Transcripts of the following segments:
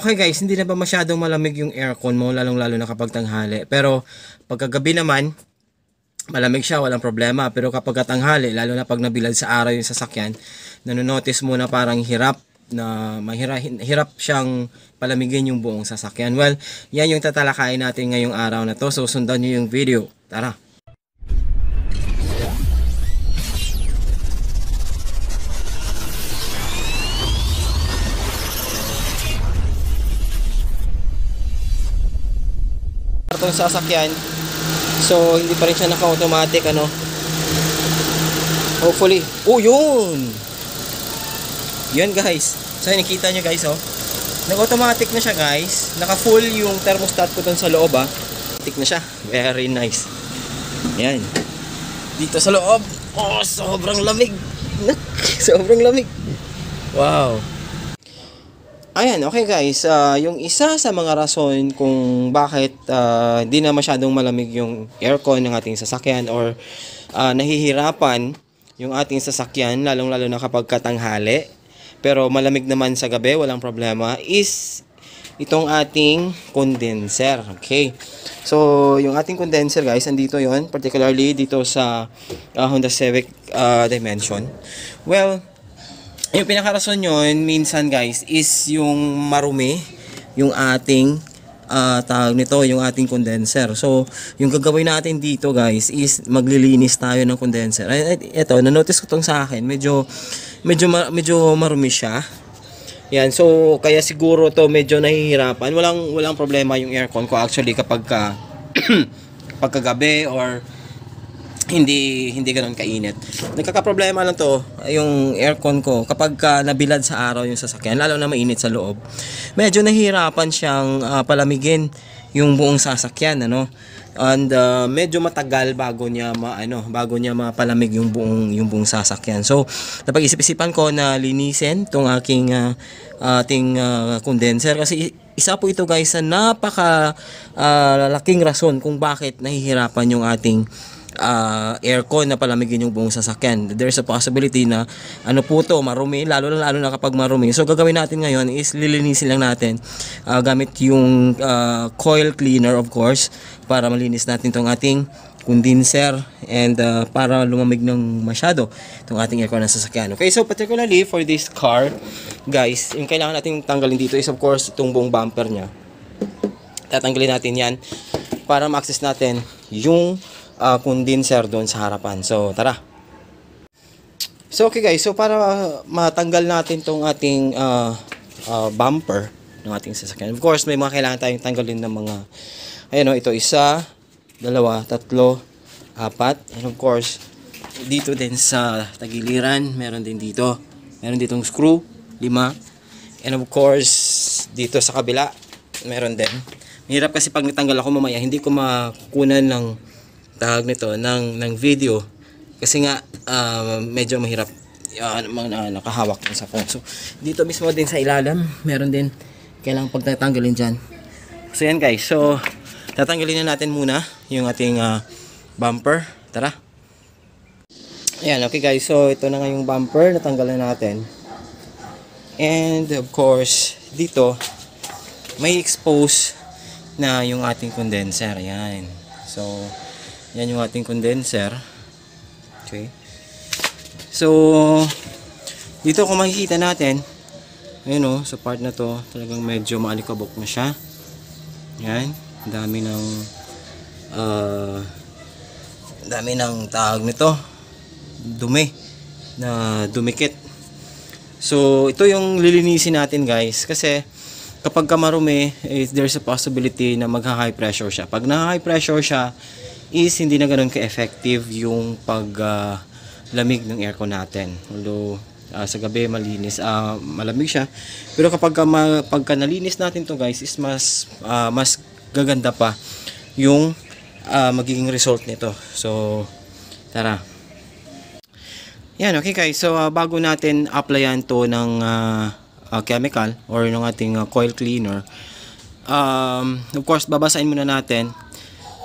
Okay guys, hindi na ba masyadong malamig yung aircon mo, lalong-lalo na kapag tanghali. Pero pagkagabi naman, malamig siya, walang problema. Pero kapag tanghali, lalo na pag nabilad sa araw yung sasakyan, nanonotice mo na parang hirap hirap siyang palamigin yung buong sasakyan. Well, yan yung tatalakayin natin ngayong araw na to. So sundan nyo yung video. Tara! Itong sasakyan, so hindi pa rin siya naka-automatic, ano, hopefully. Oh, yun guys, so nakita nyo guys, oh, nag-automatic na siya guys, naka-full yung thermostat ko dun sa loob, automatic na siya, very nice. Yan, dito sa loob, oh, sobrang lamig. Sobrang lamig, wow. Ayan, okay guys, yung isa sa mga rason kung bakit hindi na masyadong malamig yung aircon ng ating sasakyan or nahihirapan yung ating sasakyan, lalong-lalo na kapag katanghali, pero malamig naman sa gabi, walang problema, is itong ating condenser. Okay, so yung ating condenser guys, andito yon, particularly dito sa Honda Civic Dimension. Well, yung pinakarason yun, minsan guys, is yung marumi yung ating tawag nito, yung ating condenser. So, yung gagawin natin dito guys is maglilinis tayo ng condenser. Ito, na-notice ko tong sa akin, medyo marumi siya. Yan, so kaya siguro to medyo nahihirapan. Walang problema yung aircon ko actually kapag pagkagabi or hindi ganoon kainit. Nagkakaproblema lang to yung aircon ko kapag nabilad sa araw yung sasakyan, lalo na mainit sa loob. Medyo nahihirapan siyang palamigin yung buong sasakyan, ano. And medyo matagal bago niya mapalamig yung buong sasakyan. So, napag-isip-isipan ko na linisin tong aking condenser kasi isa po ito guys sa napaka laking rason kung bakit nahihirapan yung ating aircon na palamigin yung buong sasakyan. There's a possibility na ano po to, marumi, lalo na kapag marumi. So gagawin natin ngayon is lilinisin lang natin gamit yung coil cleaner of course para malinis natin tong ating condenser and para lumamig ng masyado itong ating aircon ng sasakyan. Okay, so particularly for this car guys, yung kailangan natin tanggalin dito is of course itong buong bumper nya. Tatanggalin natin yan para ma-access natin yung condenser doon sa harapan. So tara. So okay guys, so para matanggal natin tong ating bumper ng ating sasakyan, of course may mga kailangan tayong tanggalin ng mga ayan, ito isa, dalawa, tatlo, apat, and of course dito din sa tagiliran meron din dito, meron ditong screw, 5, and of course dito sa kabila meron din. Mahirap kasi pag natanggal ako mamaya hindi ko makukunan ng tawag nito ng video kasi nga medyo mahirap nakahawak sa phone. So dito mismo din sa ilalim meron din kailangang pagtatanggalin dyan. So yan guys, so tatanggalin na natin muna yung ating bumper. Tara. Ayan, okay guys, so ito na nga yung bumper, natanggalan natin. And of course dito may expose na yung ating condenser. Yan, so yan yung ating condenser. Okay. So dito kung makikita natin, ayun sa part na to, talagang medyo maalikabok na siya. Yan, dami ng tawag nito, dumi na dumikit. So ito yung lilinisin natin guys kasi kapag marumi, there's a possibility na magha-high pressure siya. Pag na-high pressure siya is hindi na ganoon ka-effective yung paglamig ng aircon natin. Although sa gabi malinis, malamig siya. Pero pagka nalinis natin to guys is mas gaganda pa yung magiging result nito. So tara. Yan, okay guys. So bago natin applyan to ng chemical or ng ating coil cleaner, of course babasahin muna natin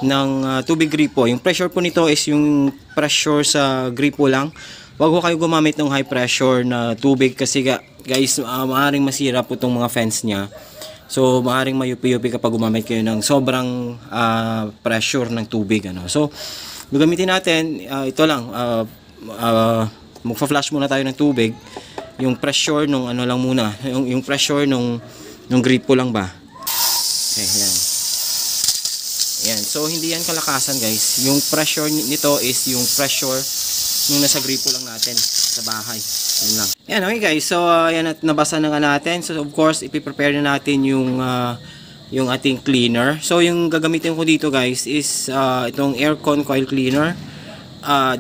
ng tubig gripo. Yung pressure po nito is yung pressure sa gripo lang. Wag ho kayo gumamit ng high pressure na tubig kasi guys, maaaring masira po itong mga fans niya. So, maaaring mayupi-yupi kapag gumamit kayo ng sobrang pressure ng tubig. Ano. So, gagamitin natin, ito lang, magpa-flash muna tayo ng tubig. Yung pressure nung ano lang muna, yung pressure nung gripo lang ba. Okay, yan. Yan. So, hindi yan kalakasan guys. Yung pressure nito is yung pressure nung nasa gripo lang natin sa bahay. Yan lang. Yan, okay guys. So, yan at nabasa na nga natin. So, of course, ipiprepare na natin yung ating cleaner. So, yung gagamitin ko dito guys is itong aircon coil cleaner.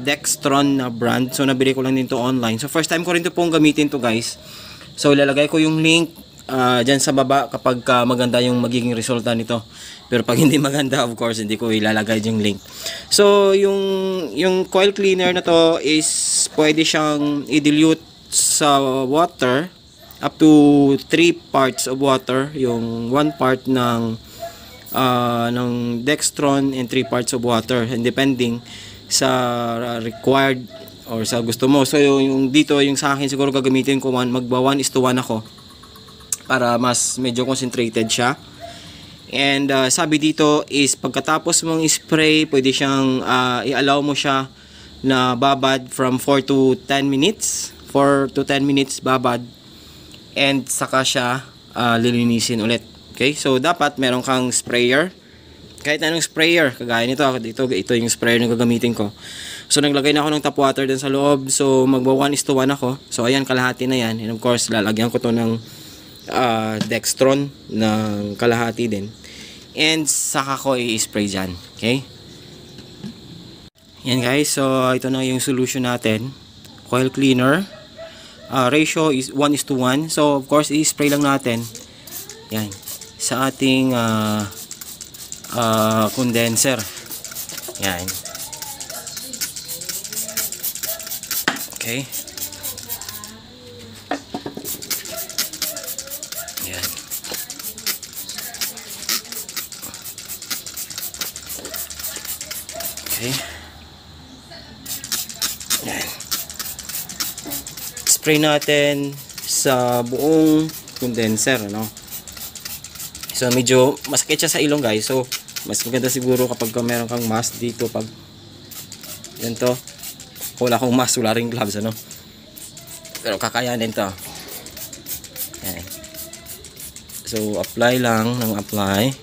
Dextron na brand. So, nabili ko lang din to online. So, first time ko rin to pong gamitin to guys. So, ilalagay ko yung link dyan sa baba kapag maganda yung magiging resulta nito. Pero pag hindi maganda, of course, hindi ko ilalagay yung link. So, yung coil cleaner na to is pwede siyang i-dilute sa water up to 3 parts of water. Yung 1 part ng Dextron and 3 parts of water. And depending sa required or sa gusto mo. So, yung dito, yung sa akin, siguro gagamitin ko magba 1:1 ako para mas medyo concentrated siya. And sabi dito is pagkatapos mong spray, pwede siyang i-allow mo siya na babad from 4 to 10 minutes. 4 to 10 minutes babad. And saka siya lilinisin ulit. Okay? So dapat meron kang sprayer. Kahit anong sprayer, kagaya nito, ito yung sprayer na gagamitin ko. So naglagay na ako ng tap water dun sa loob. So magba 1:1 ako. So ayan, kalahati na yan. And of course, lalagyan ko to ng Dextron ng kalahati din. And saka ko i-spray dyan. Okay? Yan guys. So ito na yung solution natin. Coil cleaner. Ratio is 1:1. So of course, i-spray lang natin. Yan. Sa ating condenser. Yan. Okay. Yan. Okay. Yan. Spray natin sa buong condenser, no? So medyo masakit siya sa ilong guys. So mas maganda siguro kapag meron kang mask dito pag ganito. Kung wala akong mask, wala ring gloves, ano? Pero kakayanin to. Yan. So apply lang ng apply.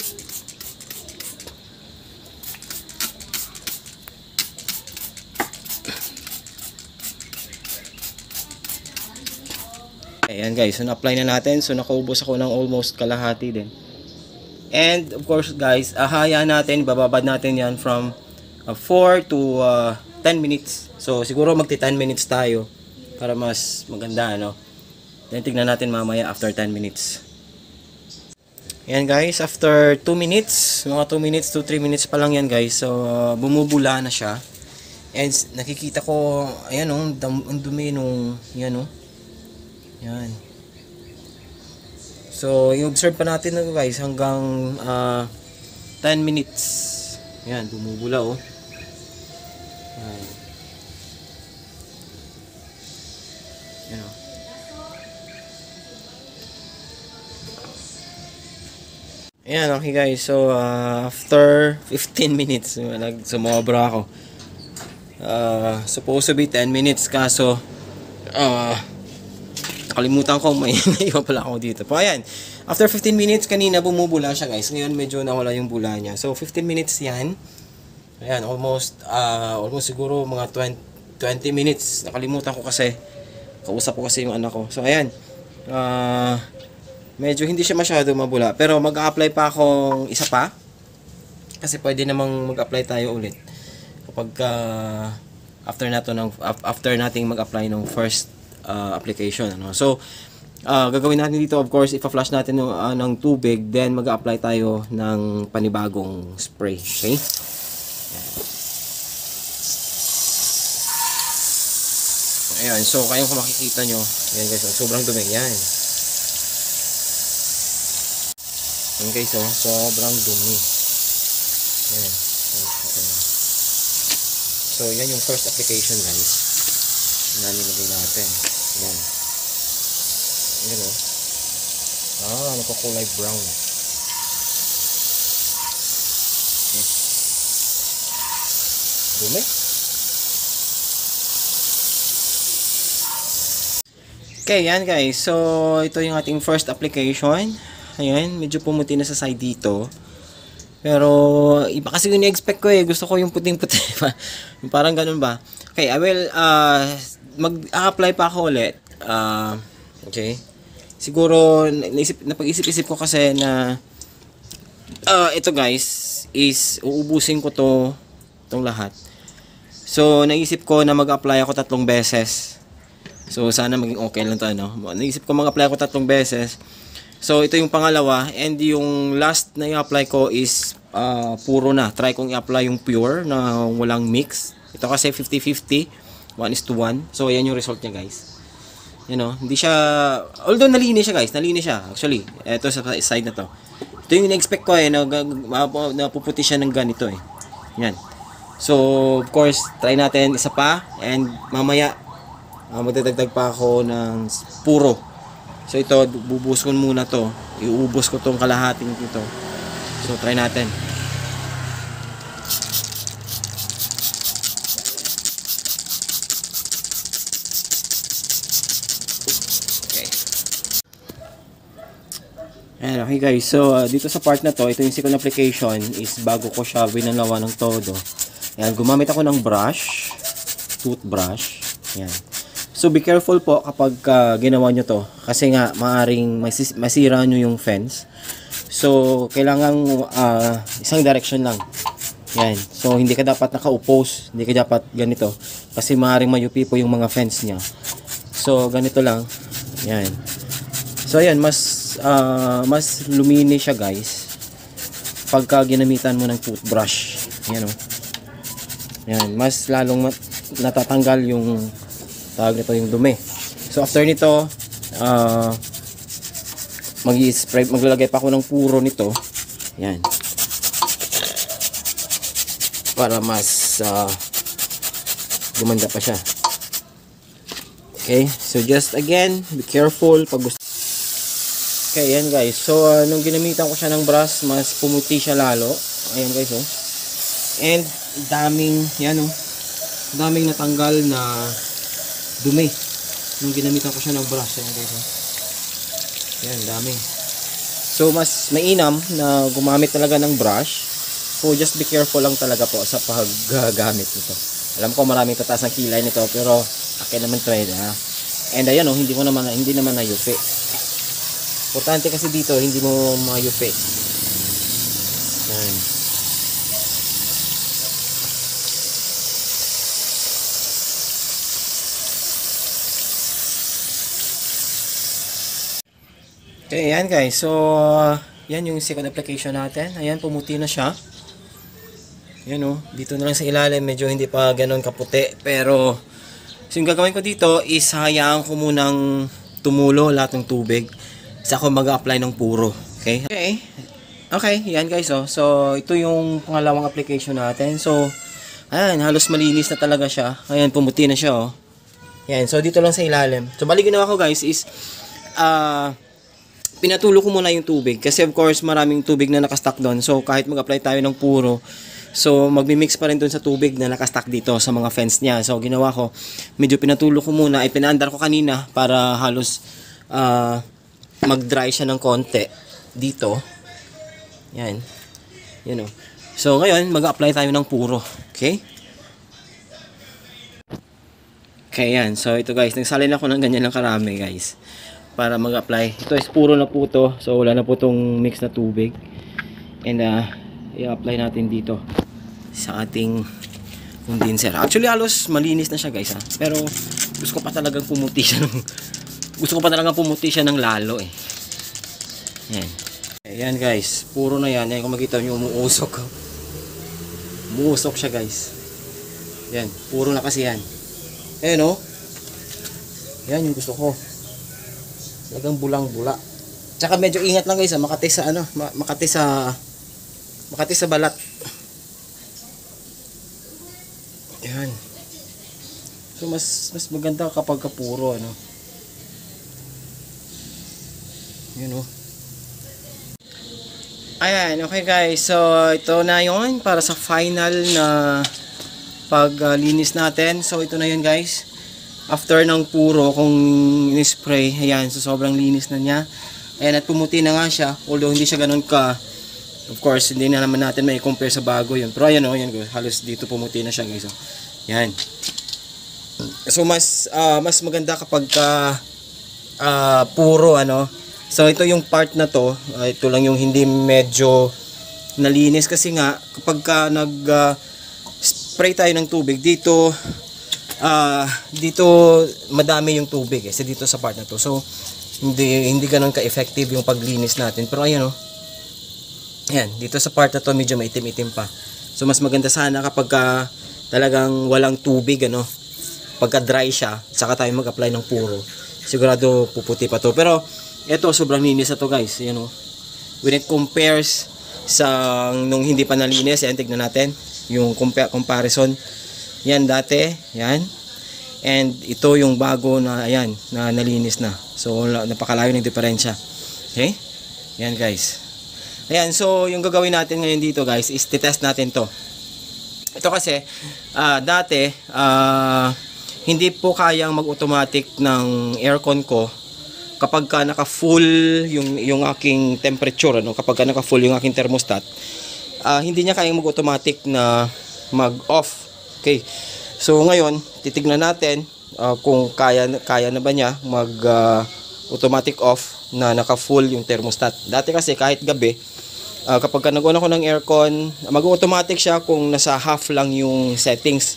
Ayan guys, so na-apply na natin. So nakaubos ako ng almost kalahati din. And of course guys, ahayaan natin, bababad natin yan from 4 to 10 minutes. So siguro magti 10 minutes tayo para mas maganda, ano. Then tignan natin mamaya after 10 minutes. Ayan guys, after 2 minutes, mga 2 minutes to 3 minutes pa lang yan guys. So bumubula na siya. And nakikita ko, ayan oh, ang dumi nung, yan oh. Yan. So, i-observe pa natin na guys hanggang 10 minutes. Yan, bumubula oh. Yan. Yan oh. Ayan, okay guys. So, after 15 minutes, sumobra ako. Supposed to be 10 minutes kaso nakalimutan ko, may naiwan pala ako dito. So, ayan. After 15 minutes, kanina bumubula siya guys. Ngayon medyo nawala yung bula niya. So, 15 minutes yan. Ayan, almost siguro mga 20 minutes. Nakalimutan ko kasi. Kausap ko kasi yung anak ko. So, ayan. Medyo hindi siya masyado mabula. Pero mag-a-apply pa akong isa pa. Kasi pwede namang mag-apply tayo ulit. Kapag after nating mag-apply ng first application, ano. So gagawin natin dito, of course, ipa-flash natin ng tubig, then mag-apply tayo ng panibagong spray. Okay? Ayan, so kayong kung makikita nyo, ayan guys, sobrang dumi. Yan. Ayan guys, sobrang dumi. Ayan. So yan yung first application guys na nilagay natin. Ayan. Ayan o. Nagkukulay brown. Okay. Dumi. Okay, yan guys. So, ito yung ating first application. Ayan, medyo pumuti na sa side dito. Pero, iba kasi yung ni-expect ko eh. Gusto ko yung puting-puti pa. Parang ganun ba? Okay, I will, mag-apply pa ako ulit. Okay. Siguro, napag-isip-isip ko kasi na, ito guys, is, uubusin ko itong lahat. So, naisip ko na mag-apply ako 3 beses. So, sana maging okay lang to, no? Naisip ko mag-apply ako 3 beses. So, ito yung pangalawa. And yung last na i-apply ko is, puro na. Try kong i-apply yung pure na walang mix. Ito kasi 50-50. 1:1. So, ayan yung result niya, guys. You know, hindi siya, although nalinis siya guys, nalinis siya actually. Ito sa side na to. Ito yung in-expect ko eh, napuputi siya ng ganito eh. Yan. So, of course, try natin isa pa and mamaya magdadagdag pa ako ng puro. So, ito, bubuhos ko muna to. Iubos ko tong kalahating ito. So, try natin. Ayan, okay guys, so dito sa part na to, ito yung second application is bago ko siya binanawa ng todo. Ayan, gumamit ako ng brush, toothbrush. Ayan. So be careful po kapag ginawa nyo to, kasi nga maaring masira nyo yung fence. So kailangan isang direction lang. Ayan, so hindi ka dapat naka-oppose, hindi ka dapat ganito, kasi maaring mayupi po yung mga fence niya. So ganito lang. Ayan. So ayan, mas luminis siya guys pagka ginamitan mo ng toothbrush. Ayan o. Ayan, mas lalong natatanggal yung tawag nito, yung dumi. So after nito, maglalagay pa ako ng puro nito. Ayan. Para mas gumanda pa siya. Okay, so just again, be careful pag gusto. Okay, yan guys. So, nung ginamitan ko siya ng brush, mas pumuti siya lalo. Ayan guys, oh. And, yan, oh. Daming natanggal na dumi. Nung ginamitan ko siya ng brush. Ayan guys, oh. Ayan, dami. So, mas mainam na gumamit talaga ng brush. So, just be careful lang talaga po sa paggamit nito. Alam ko maraming tataas ng kilay nito, pero akin naman try na. And, ayan, oh, hindi naman nayupi. Importante kasi dito, hindi mo mayupi. Yan. Okay, yan guys. So, yan yung second application natin. Ayan, pumuti na siya. Yan o. Dito na lang sa ilalim, medyo hindi pa ganun kaputi. Pero, so yung gagawin ko dito is hayaan ko munang tumulo lahat ng tubig. Sa ako mag-apply ng puro. Okay? Okay, yan guys, oh. So, ito yung pangalawang application natin. So, ayan, halos malinis na talaga siya. Ayan, pumuti na siya, oh. Ayan, so dito lang sa ilalim. So, bali ginawa ko guys is, pinatulo ko muna yung tubig. Kasi of course, maraming tubig na nakastock doon. So, kahit mag-apply tayo ng puro, so, magmi-mix pa rin doon sa tubig na nakastock dito sa mga fence niya. So, ginawa ko, medyo pinatulo ko muna. Ay, pinaandar ko kanina para halos, mag-dry siya ng konti dito. Yan. Yan o. So, ngayon, mag-apply tayo ng puro. Okay? Okay, yan. So, ito guys, nagsalin ako ng ganyan lang karami guys. Para mag-apply. Ito is puro na po to. So, wala na po tong mix na tubig. And, i-apply natin dito sa ating condenser. Actually, halos malinis na siya guys ha. Pero, gusto ko pa talagang pumuti siya ng lalo eh. Yan. Ayan guys, puro na yan. Ayan, kung makita nyo, umuusok. Umuusok siya guys. Yan, puro na kasi yan. Ayan o. Yan yung gusto ko. Talagang bulang-bula. Tsaka medyo ingat lang guys ha, makati sa balat. Yan. So mas maganda kapag puro ano. Yan o. Ayan, okay guys. So, ito na yon para sa final na paglinis natin. So, ito na yun guys. After ng puro kung in-spray, ayan, so sobrang linis na niya. Ayan, at pumuti na nga siya. Although hindi siya ganun ka, of course, hindi na naman natin may compare sa bago yun. Pero ayan o, yan, halos dito pumuti na siya guys. So, ayan. So, mas maganda kapag puro ano. So ito yung part na to, ito lang yung hindi medyo nalinis kasi nga kapag nag spray tayo ng tubig dito dito madami yung tubig kasi dito sa part na to. So hindi ganoon ka-effective yung paglinis natin. Pero ayan oh. Ayan, dito sa part na to medyo maitim-itim pa. So mas maganda sana kapag talagang walang tubig ano. Pagka dry siya, saka tayo mag-apply ng puro. Sigurado puputi pa to. Pero ito, sobrang linis na to guys. Yan o. When it compares sa nung hindi pa nalinis, yan, tignan natin. Yung comparison. Yan dati. Yan. And ito yung bago na, ayan, na nalinis na. So, napakalayo ng diferensya. Okay? Yan guys. Ayan, so yung gagawin natin ngayon dito guys, is titest natin to. Ito kasi, dati, hindi po kayang mag-automatic ng aircon ko kapag naka-full yung aking temperature, ano, kapag naka-full yung aking thermostat, hindi niya kayang mag-automatic na mag-off. Okay. So ngayon, titignan natin kung kaya na ba niya mag-automatic off na naka-full yung thermostat. Dati kasi kahit gabi, kapag nag-on ako ng aircon, mag-automatic siya kung nasa half lang yung settings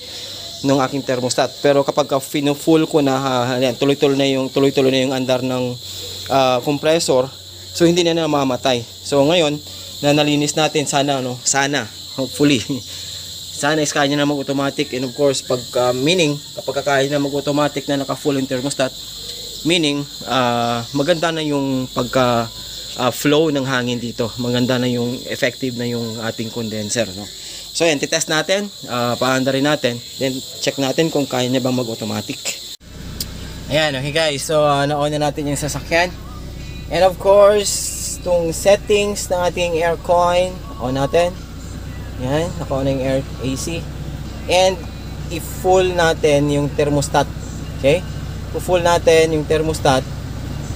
ng aking thermostat. Pero kapag full ko na tuloy-tuloy na yung andar ng compressor, so hindi na mamatay. So ngayon na nalinis natin, sana hopefully sana is kaya na mag-automatic. And of course meaning kapag kaya na mag-automatic na naka-full yung thermostat, meaning maganda na yung pagka flow ng hangin dito, maganda na yung effective na yung ating condenser, no? So yan, titest natin, paanda rin natin, then check natin kung kaya niya bang mag-automatic. Ayan, okay guys, so na-on na natin yung sasakyan. And of course, itong settings ng ating aircon, on natin. Yan, naka-on na yung AC. And i-full natin yung thermostat. Okay? I-full natin yung thermostat,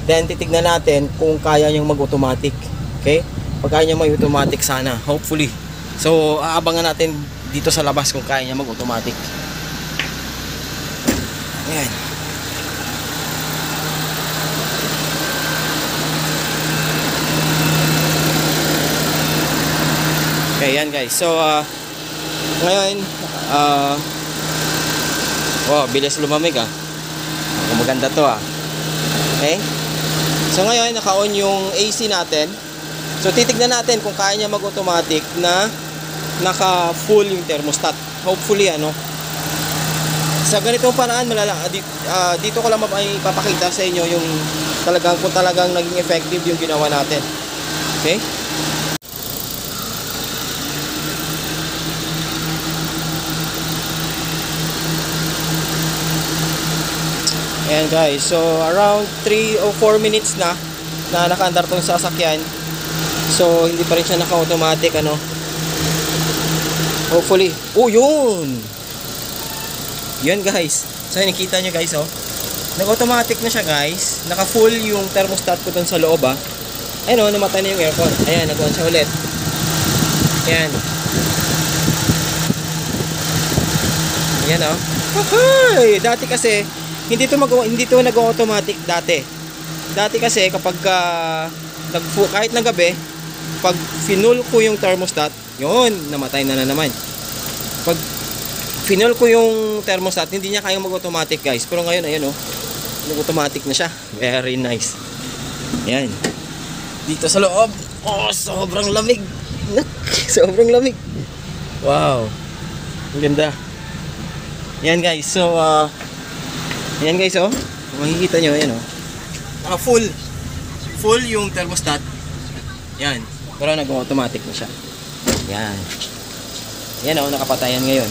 then titignan natin kung kaya niyang mag-automatic. Okay? Pag kaya niya mag-automatic sana, hopefully. So, aabangan natin dito sa labas kung kaya niya mag-automatic. Ayan. Okay, yan guys. So, ngayon, wow, bilis lumamig maganda to Okay? So, ngayon, naka-on yung AC natin. So, titignan natin kung kaya niya mag-automatic na naka-full yung thermostat. Hopefully, sa ganitong paraan, dito ko lang ipapakita sa inyo yung kung talagang naging effective yung ginawa natin. Okay? Ayan guys, so around 3 o 4 minutes na nakaandar tong sasakyan. So, hindi pa rin siya naka-automatic, Hopefully. Oh, yun! Yun, guys. So, nakita nyo, guys, Nag-automatic na siya, guys. Naka-full yung thermostat ko dun sa loob, Ayun, namatay na yung aircon. Ayan, nag-on siya ulit. Ayan. Ayan, Okay! Dati kasi, hindi to nag-automatic dati. Dati kasi, kapag kahit na gabi, pag finull ko yung thermostat, yun, namatay na naman. Pag finull ko yung thermostat, hindi niya kayang mag-automatic guys. Pero ngayon, ayan nag-automatic na siya. Very nice. Yan. Dito sa loob, sobrang lamig. Sobrang lamig. Wow. Ang ganda. Yan guys, so, yan guys, makikita nyo, ayan full yung thermostat. Yan. Pero nag-automatic na siya. Yan. Yan nakapatayan ngayon.